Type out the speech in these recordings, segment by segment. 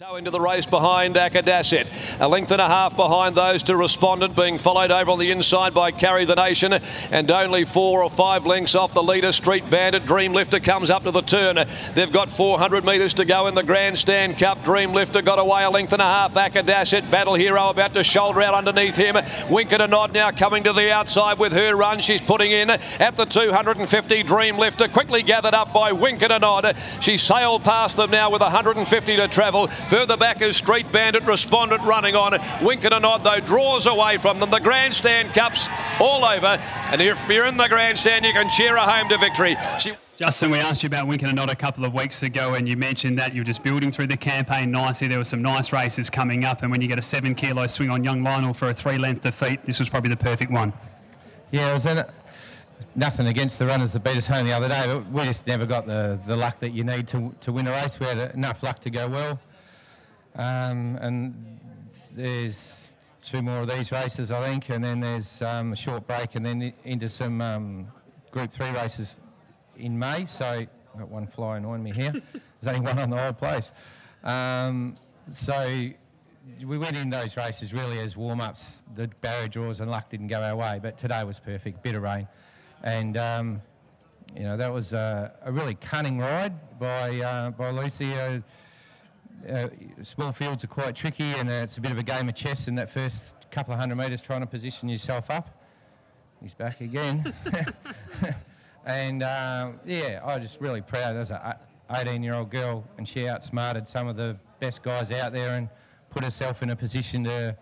So into the race behind Ascot. A length and a half behind those to Respondent, being followed over on the inside by Carry the Nation, and only 4 or 5 lengths off the leader. Street Bandit. Dream Lifter comes up to the turn. They've got 400 metres to go in the Grandstand Cup. Dream Lifter got away a length and a half. Ascot. Battle Hero about to shoulder out underneath him. Wink and a Nod now coming to the outside with her run. She's putting in at the 250. Dream Lifter quickly gathered up by Wink and a Nod. She sailed past them now with 150 to travel. Further back is Street Bandit. Respondent running on. Wink and a Nod though draws away from them. The Grandstand Cup's all over, and if you're in the Grandstand you can cheer her home to victory. Justin, we asked you about Wink and a Nod a couple of weeks ago, and you mentioned that you were just building through the campaign nicely. There were some nice races coming up, and when you get a 7 kilo swing on young Lionel for a 3-length defeat, this was probably the perfect one. Yeah, it was nothing against the runners that beat us home the other day, but we just never got the luck that you need to win a race. We had enough luck to go well. And there's 2 more of these races, I think, and then there's a short break and then into some Group 3 races in May. So I've got one flying on me here. There's only one on the whole place. So we went in those races really as warm-ups. The barrier draws and luck didn't go our way, but today was perfect. Bit of rain. And, you know, that was a really cunning ride by Lucy. Small fields are quite tricky, and it's a bit of a game of chess in that first couple of 100 metres trying to position yourself up. He's back again. And yeah, I was just really proud. There's an 18-year-old girl, and she outsmarted some of the best guys out there and put herself in a position to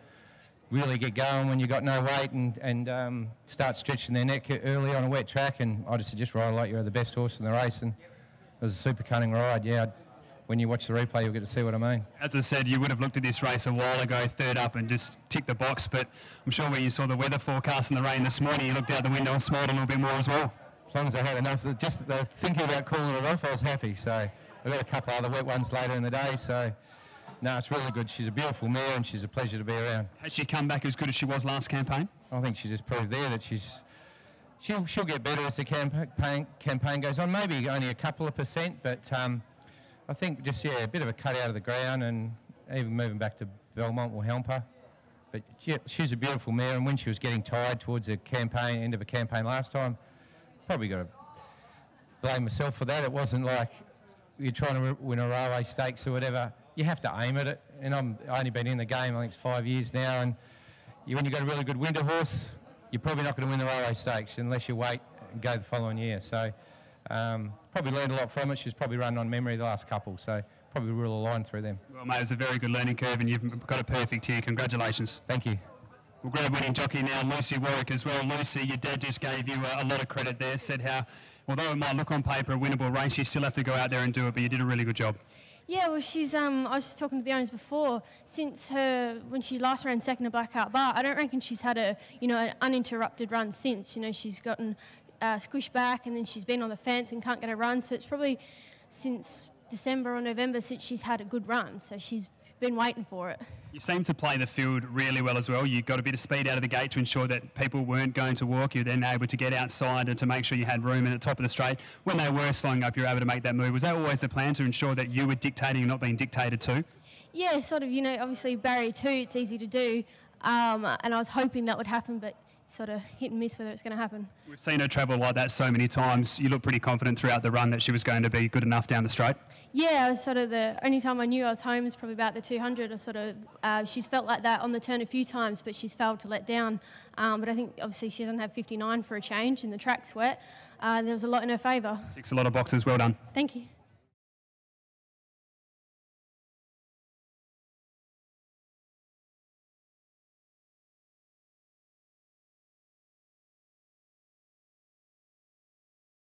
really get going when you got no weight and start stretching their neck early on a wet track. And I just ride like you're the best horse in the race, and it was a super cunning ride. Yeah. When you watch the replay, you'll get to see what I mean. As I said, you would have looked at this race a while ago, third up, and just ticked the box. But I'm sure when you saw the weather forecast and the rain this morning, you looked out the window and smiled a little bit more as well. As long as I had enough, just thinking about cooling it off, I was happy. So I got a couple other wet ones later in the day. So no, it's really good. She's a beautiful mare, and she's a pleasure to be around. Has she come back as good as she was last campaign? I think she just proved there that she'll get better as the campaign goes on. Maybe only a couple of %, but. I think just, yeah, a bit of a cut out of the ground, and even moving back to Belmont will help her. But yeah, she's a beautiful mare, and when she was getting tired towards the end of a campaign last time, probably got to blame myself for that. It wasn't like you're trying to win a railway stakes or whatever. You have to aim at it, and I've only been in the game, I think it's 5 years now, and when you've got a really good winter horse, you're probably not going to win the railway stakes unless you wait and go the following year. So. Probably learned a lot from it. She's probably run on memory the last couple, so probably real aligned through them. Well, mate, it's a very good learning curve, and you've got a perfect here. Congratulations. Thank you. We'll grab winning jockey now, Lucy Warwick as well. Lucy, your dad just gave you a lot of credit there, said how, although it might look on paper a winnable race, you still have to go out there and do it, but you did a really good job. Yeah, well, she's. I was just talking to the owners before. Since when she last ran second at Blackout Bar, I don't reckon she's had an uninterrupted run since. You know, she's gotten squished back, and then she's been on the fence and can't get a run. So it's probably since December or November since she's had a good run. So she's been waiting for it. You seem to play the field really well as well. You got a bit of speed out of the gate to ensure that people weren't going to walk. You're then able to get outside and to make sure you had room in the top of the straight. When they were slowing up, you were able to make that move. Was that always the plan, to ensure that you were dictating and not being dictated to? Yeah, sort of. You know, obviously barrier 2, it's easy to do, and I was hoping that would happen, but sort of hit and miss whether it's going to happen. We've seen her travel like that so many times. You look pretty confident throughout the run that she was going to be good enough down the straight? Yeah, I was sort of the only time I knew I was home was probably about the 200. I sort of, she's felt like that on the turn a few times, but she's failed to let down. But I think obviously she doesn't have 59 for a change, and the track's wet. There was a lot in her favour. Ticks a lot of boxes. Well done. Thank you.